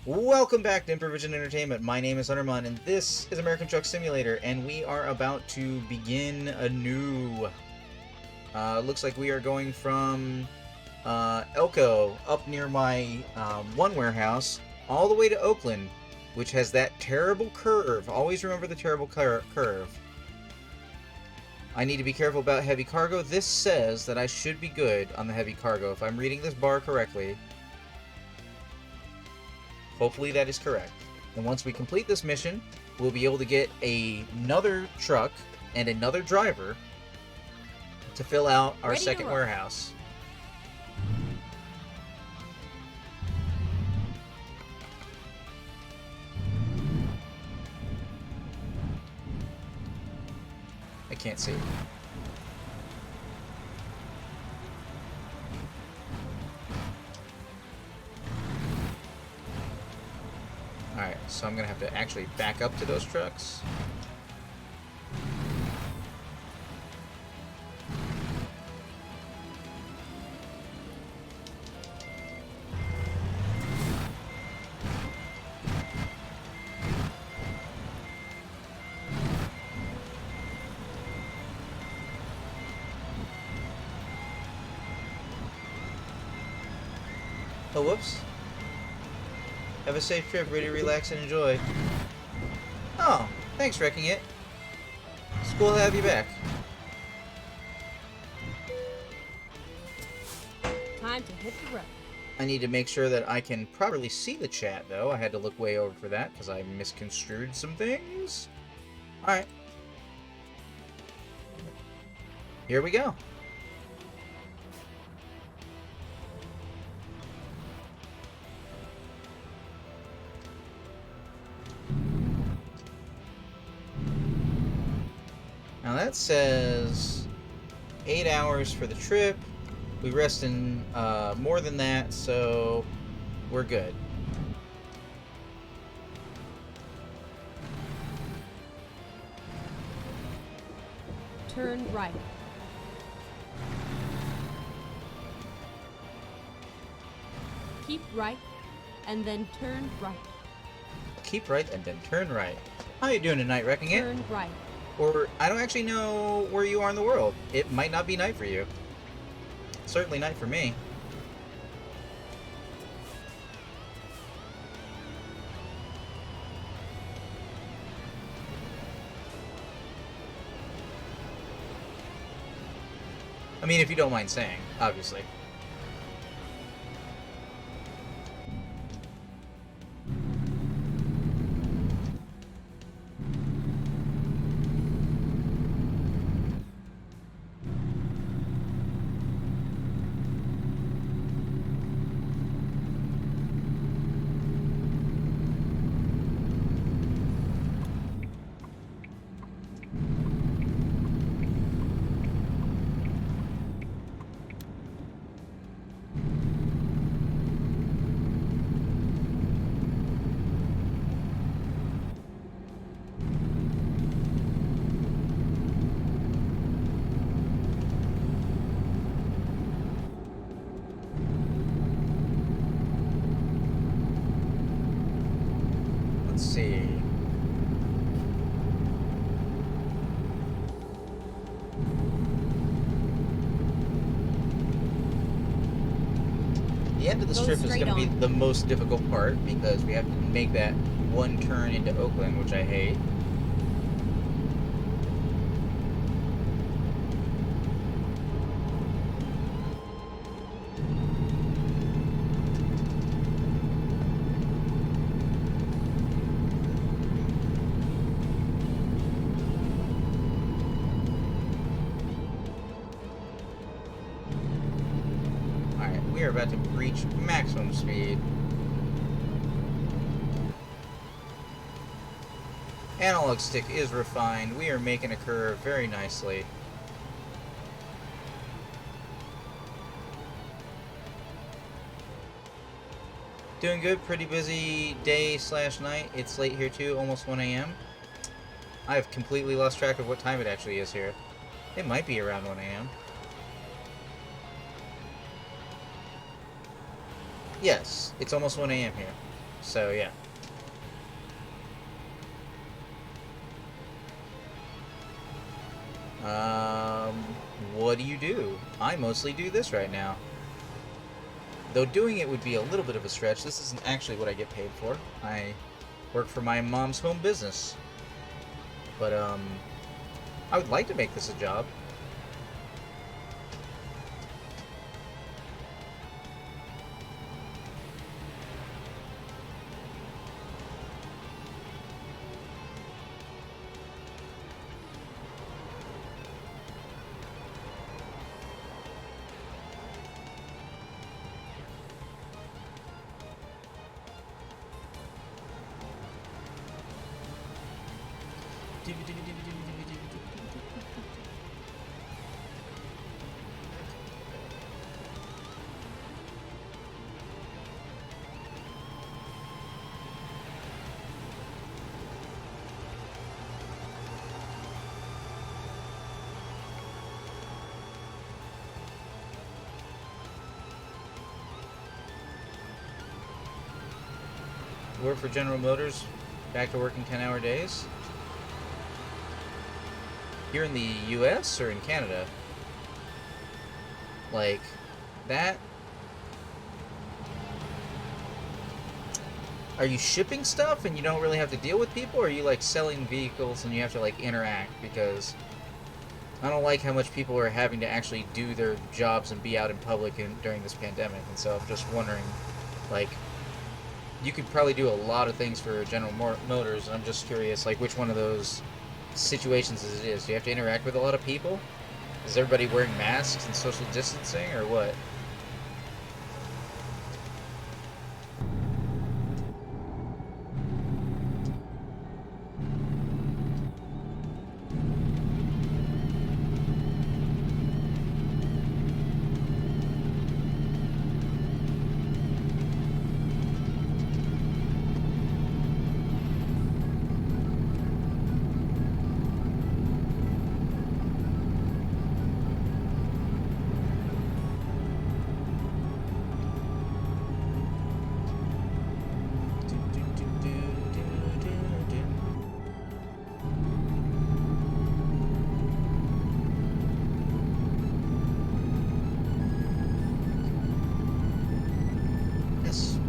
Welcome back to Improvision Entertainment. My name is Hunterman, and this is American Truck Simulator, and we are about to begin anew. Looks like we are going from Elko, up near my one warehouse, all the way to Oakland, which has that terrible curve. Always remember the terrible curve. I need to be careful about heavy cargo. This says that I should be good on the heavy cargo, if I'm reading this bar correctly. Hopefully that is correct. And once we complete this mission, we'll be able to get another truck and another driver to fill out our second warehouse. I can't see. Alright, so I'm going to have to actually back up to those trucks. Oh, whoops. Have a safe trip, ready to relax and enjoy. Oh, thanks, Wrecking It. It's cool to have you back. Time to hit the road. I need to make sure that I can properly see the chat, though. I had to look way over for that, because I misconstrued some things. Alright. Here we go. Now that says 8 hours for the trip. We rest in more than that, so we're good. Turn right. Keep right, and then turn right. Keep right and then turn right. How you doing tonight, Wrecking It? Turn right. Or, I don't actually know where you are in the world. It might not be night for you. Certainly night for me. I mean, if you don't mind saying, obviously. Let's see. The end of the strip is going to be the most difficult part because we have to make that one turn into Oakland, which I hate. We are about to reach maximum speed. Analog stick is refined. We are making a curve very nicely. Doing good. Pretty busy day / night. It's late here too, almost 1 a.m. I have completely lost track of what time it actually is here. It might be around 1 a.m. Yes, it's almost 1 a.m. here. So, yeah. What do you do? I mostly do this right now. Though doing it would be a little bit of a stretch. This isn't actually what I get paid for. I work for my mom's home business. But, I would like to make this a job. Work for General Motors, back to working 10-hour days. Here in the US or in Canada? Like, that... Are you shipping stuff and you don't really have to deal with people, or are you, like, selling vehicles and you have to, like, interact? Because I don't like how much people are having to actually do their jobs and be out in public during this pandemic, and so I'm just wondering, like... You could probably do a lot of things for General Motors, and I'm just curious, like, which one of those situations it is. Do you have to interact with a lot of people? Is everybody wearing masks and social distancing, or what?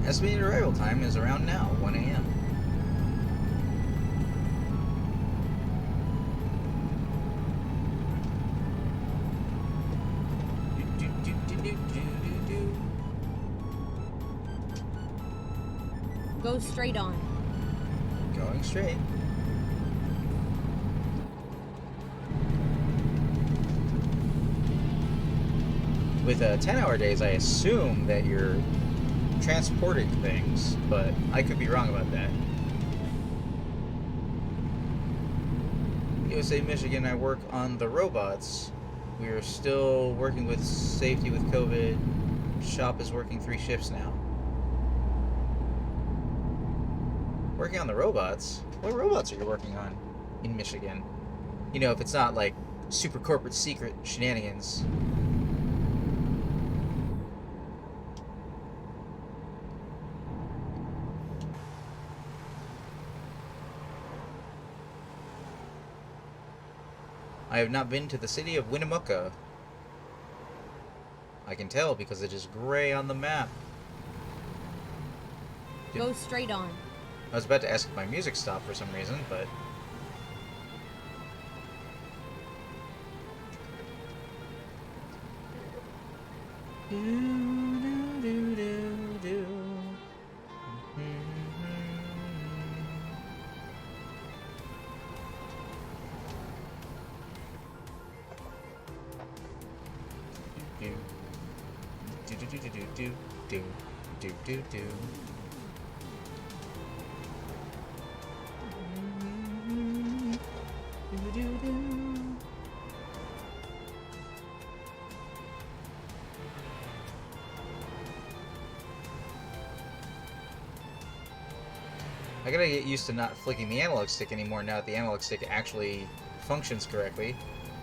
Estimated arrival time is around now, 1 a.m. Go straight on. Going straight. With 10-hour days, I assume that you're transporting things, but I could be wrong about that. USA Michigan, I work on the robots. We are still working with safety with COVID. Shop is working 3 shifts now. Working on the robots? What robots are you working on in Michigan? You know, if it's not like super corporate secret shenanigans. I have not been to the city of Winnemucca. I can tell because it is gray on the map. Go straight on. I was about to ask if my music stopped for some reason, but... I gotta get used to not flicking the analog stick anymore now that the analog stick actually functions correctly,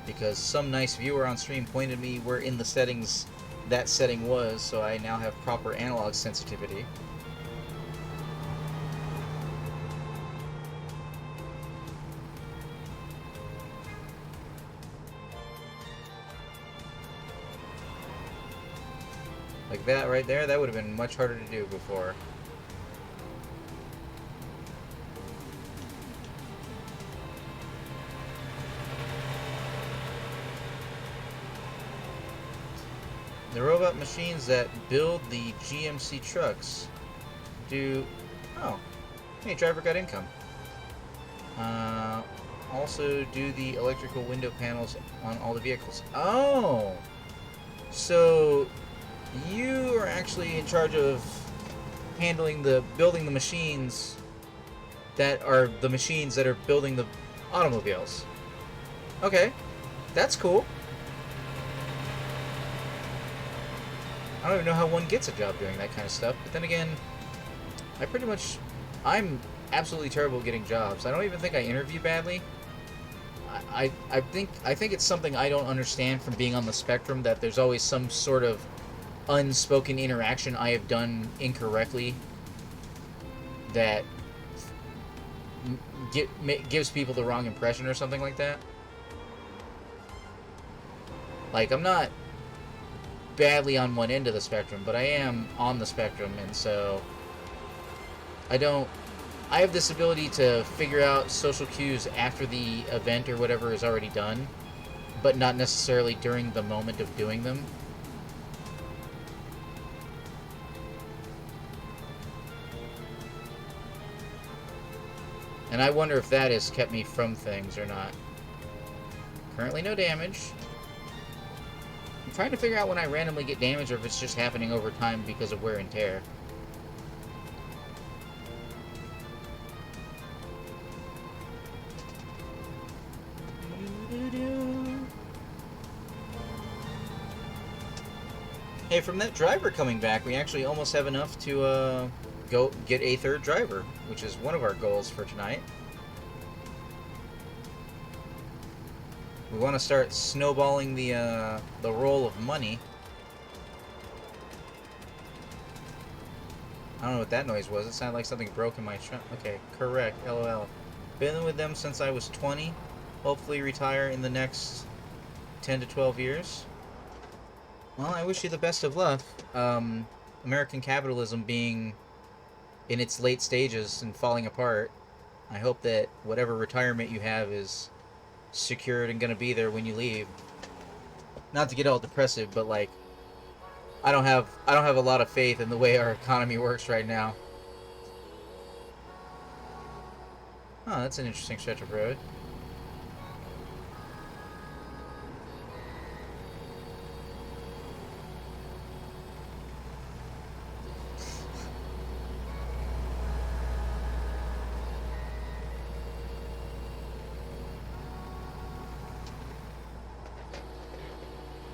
because some nice viewer on stream pointed me where in the settings that setting was, so I now have proper analog sensitivity. Like that right there, that would have been much harder to do before. The robot machines that build the GMC trucks do... Oh. Hey, driver got income. Also do the electrical window panels on all the vehicles. Oh! So, you are actually in charge of building the machines that are the machines that are building the automobiles. Okay. That's cool. I don't even know how one gets a job doing that kind of stuff, but then again, I'm absolutely terrible at getting jobs. I don't even think I interview badly. I think it's something I don't understand from being on the spectrum, that there's always some sort of unspoken interaction I have done incorrectly that gives people the wrong impression or something like that. Like, I'm not badly on one end of the spectrum, but I am on the spectrum, and so I have this ability to figure out social cues after the event or whatever is already done, but not necessarily during the moment of doing them. And I wonder if that has kept me from things or not. Currently no damage. I'm trying to figure out when I randomly get damage or if it's just happening over time because of wear and tear. Hey, from that driver coming back, we actually almost have enough to go get a third driver, which is one of our goals for tonight. We want to start snowballing the roll of money. I don't know what that noise was. It sounded like something broke in my trunk. Okay, correct. LOL. Been with them since I was 20. Hopefully retire in the next 10 to 12 years. Well, I wish you the best of luck. American capitalism being in its late stages and falling apart, I hope that whatever retirement you have is secured and gonna be there when you leave. Not to get all depressive, but like, I don't have a lot of faith in the way our economy works right now. Oh, that's an interesting stretch of road.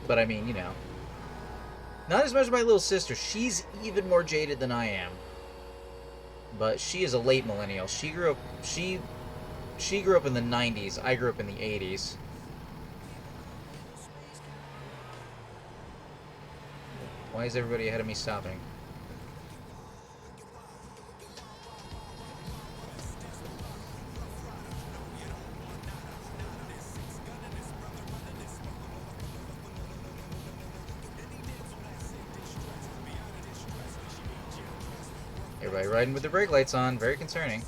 But I mean, you know, not as much as my little sister. She's even more jaded than I am. But she is a late millennial. She grew up in the 90s. I grew up in the 80s. Why is everybody ahead of me stopping? Everybody riding with the brake lights on. Very concerning.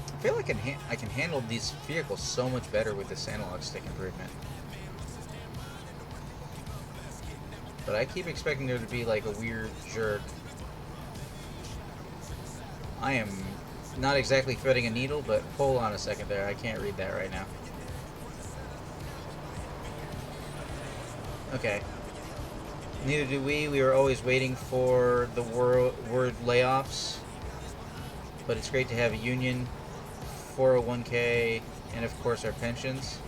I feel like I can handle these vehicles so much better with this analog stick improvement. But I keep expecting there to be like a weird jerk. I am not exactly threading a needle, but hold on a second there. I can't read that right now. Okay. Neither do we. We were always waiting for the word layoffs. But it's great to have a union, 401k, and of course our pensions.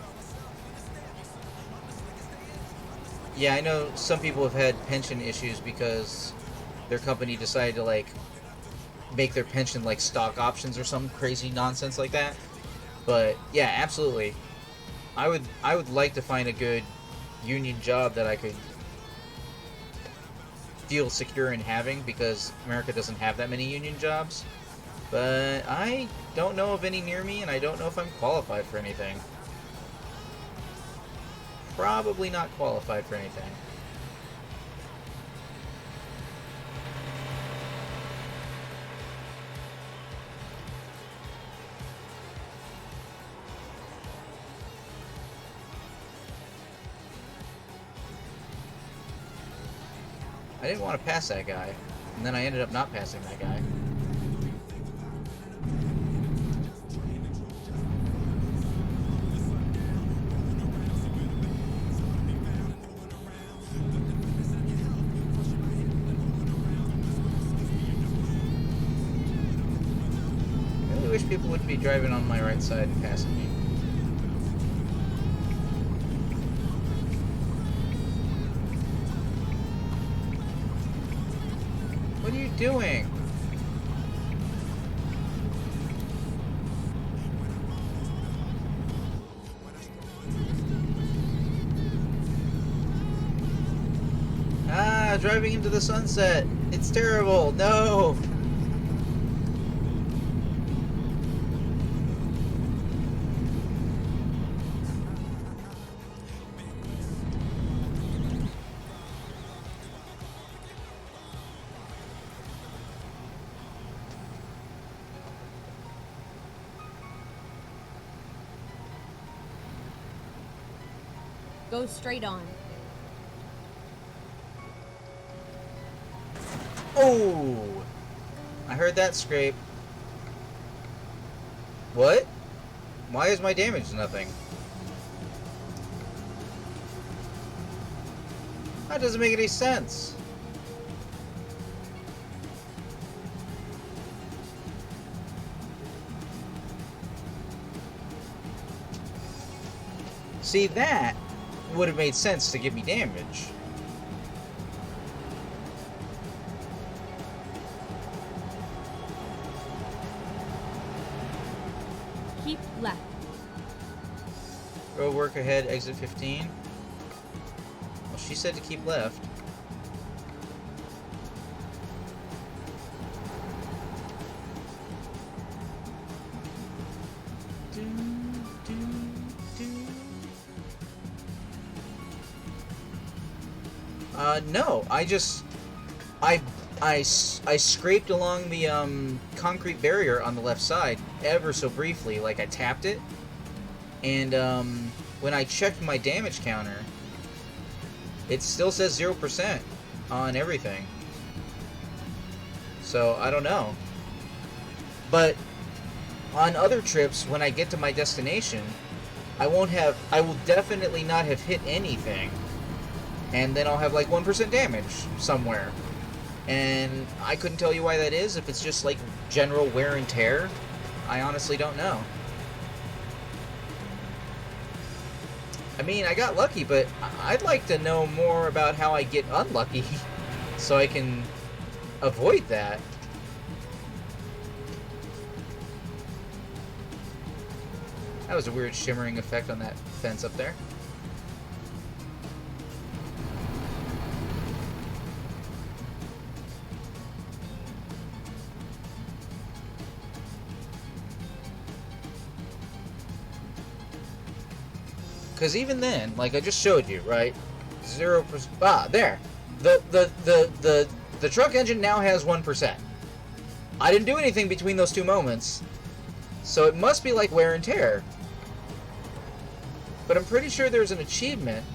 Yeah, I know some people have had pension issues because their company decided to like make their pension like stock options or some crazy nonsense like that. But yeah, absolutely. I would like to find a good union job that I could feel secure in having because America doesn't have that many union jobs. But I don't know of any near me, and I don't know if I'm qualified for anything. Probably not qualified for anything. I didn't want to pass that guy, and then I ended up not passing that guy. I really wish people would be driving on my right side and passing me. What are you doing? Ah, driving into the sunset. It's terrible. No. Go straight on. Oh! I heard that scrape. What? Why is my damage nothing? That doesn't make any sense. See, that would have made sense to give me damage. Keep left. Road work ahead, exit 15. Well, she said to keep left. No, I scraped along the concrete barrier on the left side ever so briefly, like I tapped it, and when I checked my damage counter, it still says 0% on everything. So I don't know. But on other trips, when I get to my destination, I will definitely not have hit anything. And then I'll have like 1% damage somewhere. And I couldn't tell you why that is. If it's just like general wear and tear, I honestly don't know. I mean, I got lucky, but I'd like to know more about how I get unlucky so I can avoid that. That was a weird shimmering effect on that fence up there. Because even then, like I just showed you, right? 0%. Ah, there. The truck engine now has 1%. I didn't do anything between those two moments, so it must be like wear and tear. But I'm pretty sure there's an achievement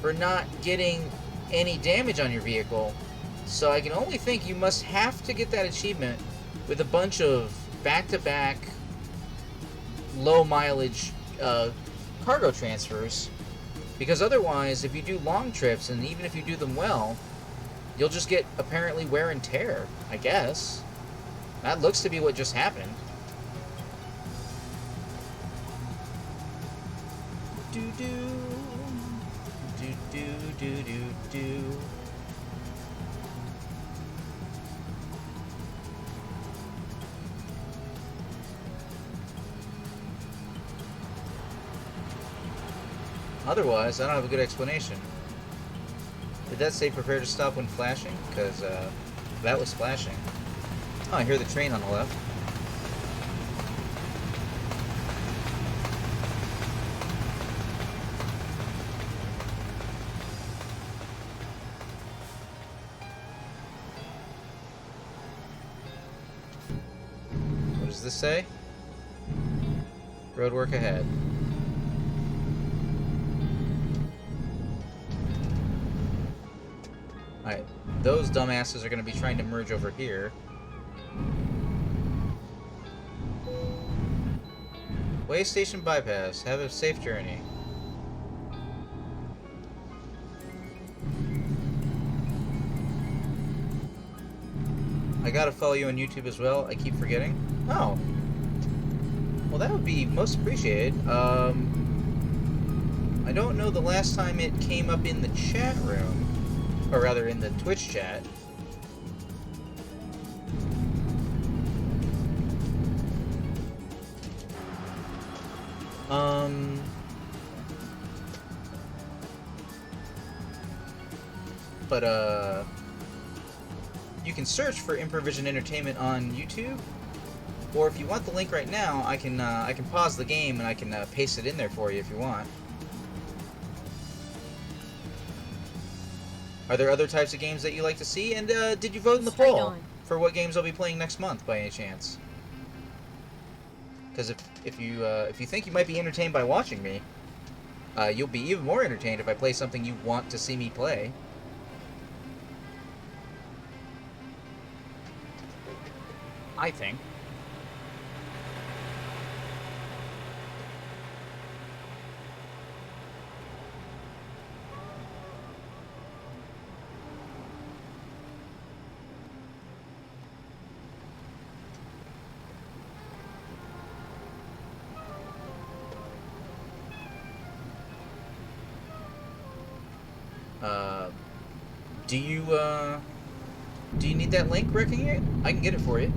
for not getting any damage on your vehicle, so I can only think you must have to get that achievement with a bunch of back-to-back low mileage cargo transfers, because otherwise, if you do long trips, and even if you do them well, you'll just get apparently wear and tear, I guess. That looks to be what just happened. Do do do do, do, do, do. Otherwise, I don't have a good explanation. Did that say prepare to stop when flashing? Because, that was flashing. Oh, I hear the train on the left. What does this say? Road work ahead. Alright, those dumbasses are going to be trying to merge over here. Way station bypass. Have a safe journey. I gotta follow you on YouTube as well. I keep forgetting. Oh. Well, that would be most appreciated. I don't know the last time it came up in the chat room. Or rather, in the Twitch chat. But, you can search for Improvision Entertainment on YouTube. Or if you want the link right now, I can pause the game and I can paste it in there for you if you want. Are there other types of games that you like to see? And did you vote in the Straight poll on. for what games I'll be playing next month by any chance? Because if you think you might be entertained by watching me, you'll be even more entertained if I play something you want to see me play. I think. Do you need that link, Wrecking It? I can get it for you.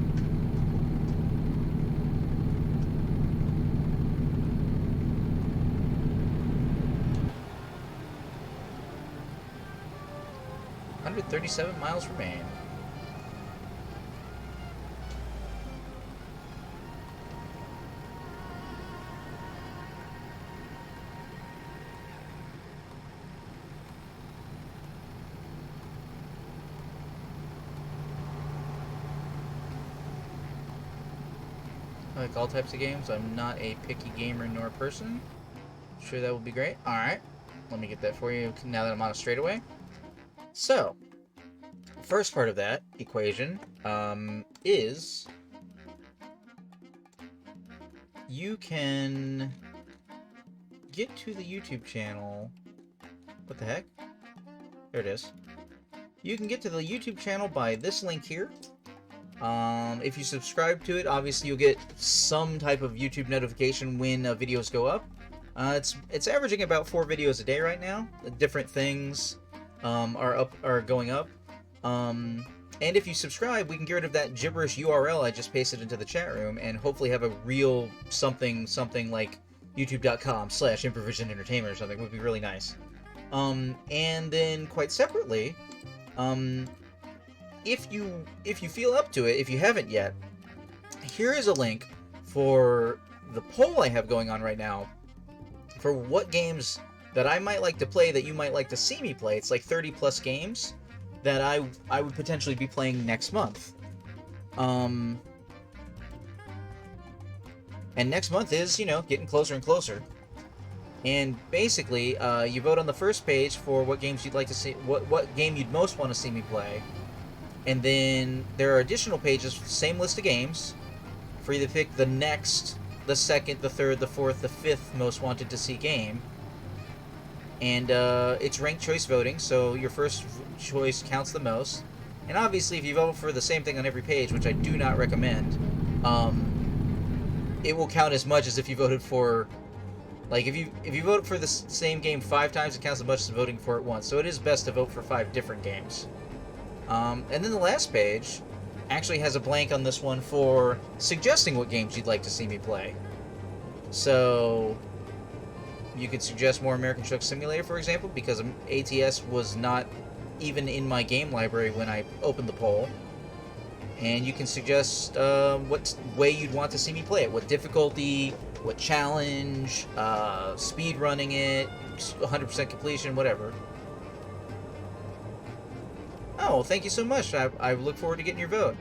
$137 miles remain. I like all types of games. I'm not a picky gamer nor person. Sure, that would be great. Alright, let me get that for you now that I'm on a straightaway. So, first part of that equation is you can get to the YouTube channel. What the heck? There it is. You can get to the YouTube channel by this link here. If you subscribe to it, obviously you'll get some type of YouTube notification when videos go up. It's averaging about 4 videos a day right now. Different things are going up. And if you subscribe, we can get rid of that gibberish URL I just pasted into the chat room and hopefully have a real something like youtube.com/Improvision Entertainment or something would be really nice. And then quite separately, if you feel up to it, if you haven't yet, here is a link for the poll I have going on right now for what games that I might like to play that you might like to see me play. It's like 30 plus games that I would potentially be playing next month. And next month is, you know, getting closer and closer. And basically, you vote on the first page for what games you'd like to see, what game you'd most want to see me play. And then there are additional pages, same list of games, for you to pick the next, the second, the third, the fourth, the fifth most wanted to see game. And it's ranked choice voting, so your first choice counts the most. And obviously, if you vote for the same thing on every page, which I do not recommend, it will count as much as if you voted for Like, if you vote for the same game 5 times, it counts as much as voting for it once. So it is best to vote for 5 different games. And then the last page actually has a blank on this one for suggesting what games you'd like to see me play. So you could suggest more American Truck Simulator, for example, because ATS was not even in my game library when I opened the poll. And you can suggest what way you'd want to see me play it, what difficulty, what challenge, speed running it, 100% completion, whatever. Oh, well, thank you so much. I look forward to getting your vote.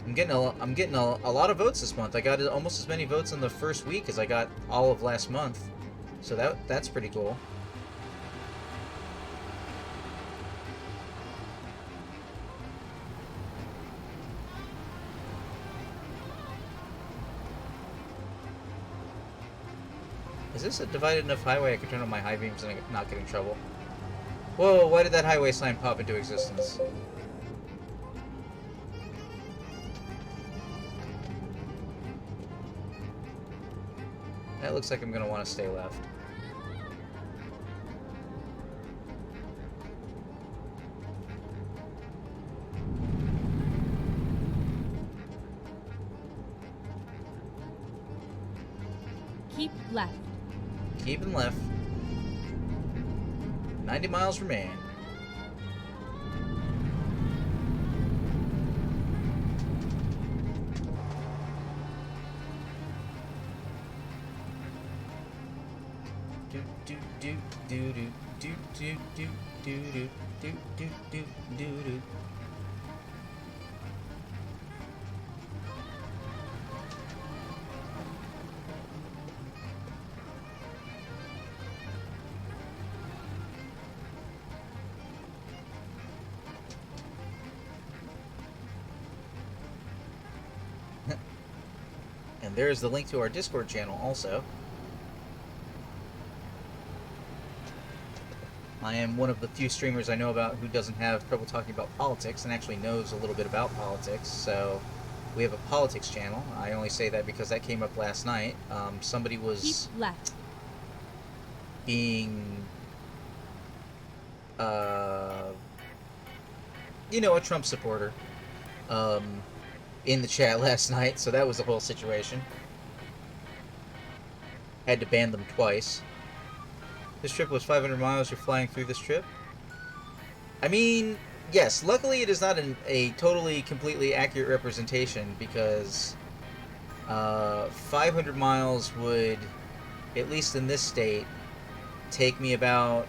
I'm getting a lot of votes this month. I got almost as many votes in the first week as I got all of last month. So that's pretty cool. Is this a divided enough highway I can turn on my high beams and not get in trouble? Whoa, why did that highway sign pop into existence? That looks like I'm going to want to stay left. Keep left. Keeping left. 90 miles remain. Do do do do do do do do do do do do do do do. And there's the link to our Discord channel also. I am one of the few streamers I know about who doesn't have trouble talking about politics and actually knows a little bit about politics, so we have a politics channel. I only say that because that came up last night. Somebody was Keep left. being, you know, a Trump supporter, in the chat last night, so that was the whole situation. Had to ban them twice. This trip was 500 miles. You're flying through this trip? I mean, yes, luckily it is not a totally, completely accurate representation, because 500 miles would, at least in this state, take me about...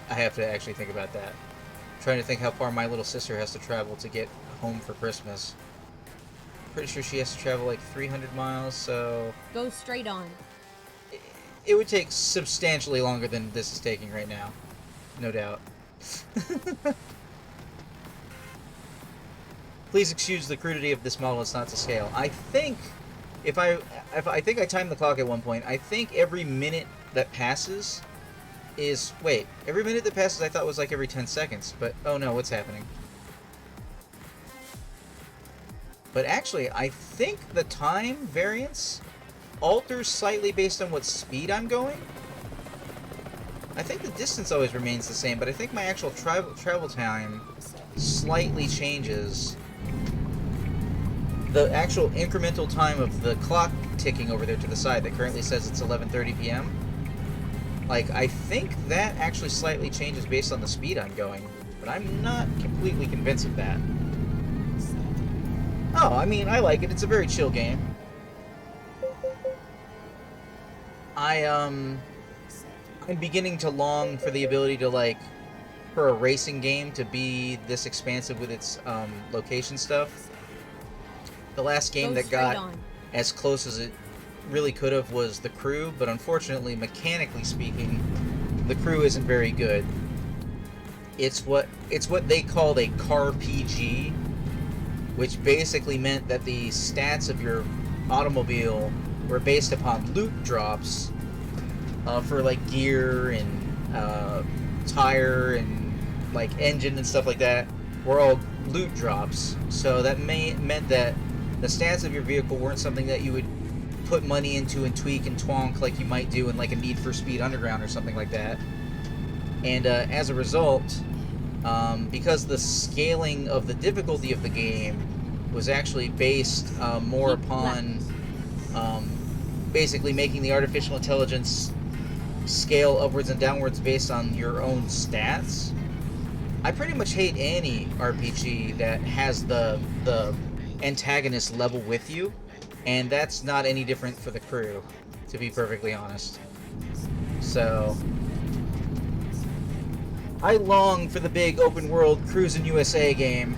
I have to actually think about that. I'm trying to think how far my little sister has to travel to get home for Christmas. Pretty sure she has to travel like 300 miles, so... Go straight on. It would take substantially longer than this is taking right now. No doubt. Please excuse the crudity of this model, it's not to scale. I think, I think I timed the clock at one point. I think every minute that passes is... Wait, every minute that passes I thought was like every 10 seconds, but... Oh no, what's happening? But actually, I think the time variance alters slightly based on what speed I'm going. I think the distance always remains the same, but I think my actual travel time slightly changes. The actual incremental time of the clock ticking over there to the side that currently says it's 11:30 p.m. Like, I think that actually slightly changes based on the speed I'm going, but I'm not completely convinced of that. Oh, I mean, I like it. It's a very chill game. I'm beginning to long for the ability to, like, for a racing game to be this expansive with its location stuff. The last game that got as close as it really could have was The Crew, but unfortunately, mechanically speaking, The Crew isn't very good. It's what they called a car PG, which basically meant that the stats of your automobile were based upon loot drops for like gear and tire and like engine and stuff like that, were all loot drops. So that meant that The stats of your vehicle weren't something that you would put money into and tweak and twonk like you might do in like a Need for Speed Underground or something like that. And as a result, because the scaling of the difficulty of the game was actually based more upon basically making the artificial intelligence scale upwards and downwards based on your own stats. I pretty much hate any RPG that has the antagonist level with you, and that's not any different for the crew, to be perfectly honest. So I long for the big open world Cruisin' USA game.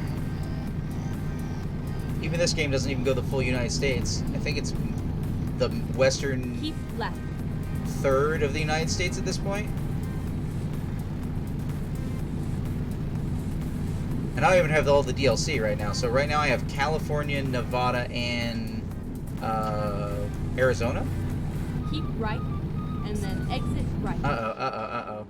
Even this game doesn't even go the full United States. I think it's the western Keep left. third of the United States at this point. And I don't even have all the DLC right now. So right now I have California, Nevada, and Arizona. Keep right, and then exit right. Uh-oh.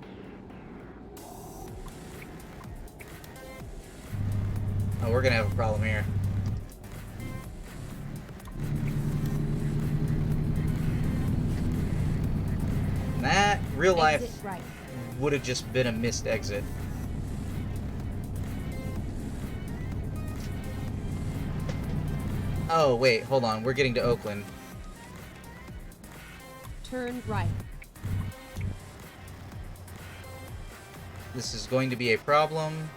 Oh, we're gonna have a problem here. That, real life, Exit right. would have just been a missed exit. Oh, wait, hold on. We're getting to Oakland. Turn right. This is going to be a problem.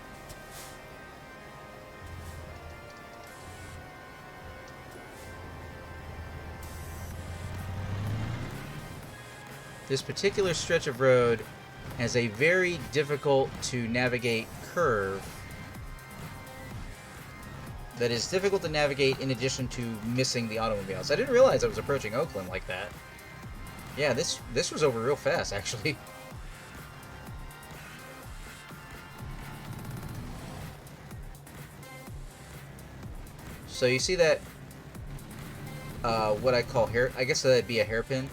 This particular stretch of road has a very difficult to navigate curve that is difficult to navigate in addition to missing the automobiles. I didn't realize I was approaching Oakland like that. Yeah, this was over real fast, actually. So you see that, what I call hair, I guess that'd be a hairpin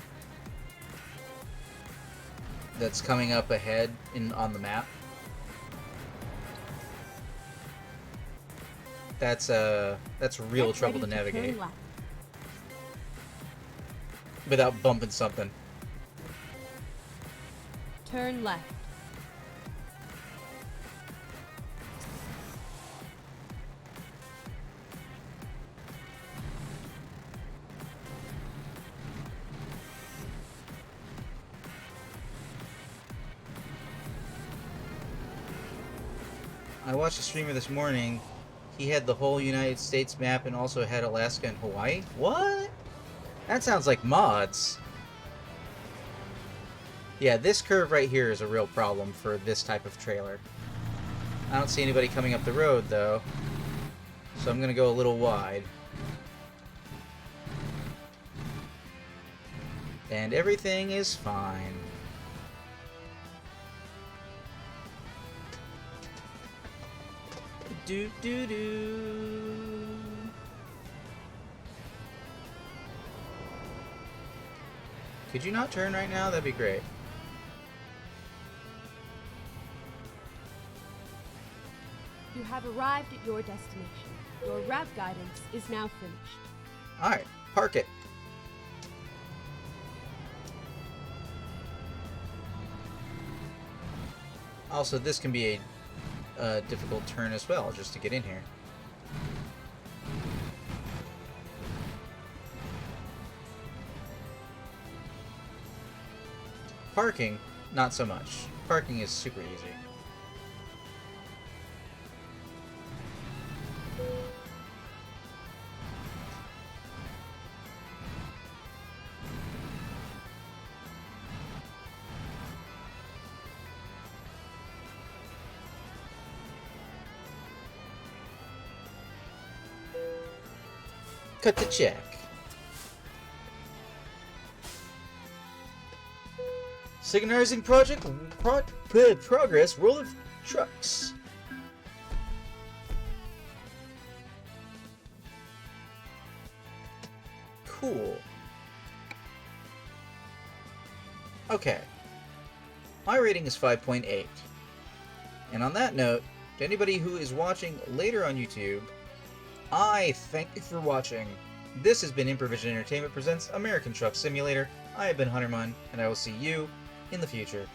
that's coming up ahead on the map. That's real Get trouble to ready navigate turn left. without bumping something. Turn left. I watched a streamer this morning. He had the whole United States map and also had Alaska and Hawaii. What? That sounds like mods. Yeah, this curve right here is a real problem for this type of trailer. I don't see anybody coming up the road, though. So I'm going to go a little wide. And everything is fine. Do do do. Could you not turn right now? That'd be great. You have arrived at your destination. Your route guidance is now finished. Alright, park it. Also, this can be a difficult turn as well, just to get in here. Parking, not so much. Parking is super easy. Cut the check. Synchronizing progress, World of Trucks. Cool. Okay. My rating is 5.8. And on that note, to anybody who is watching later on YouTube, I thank you for watching. This has been Improvision Entertainment presents American Truck Simulator. I have been Huntermon, and I will see you in the future.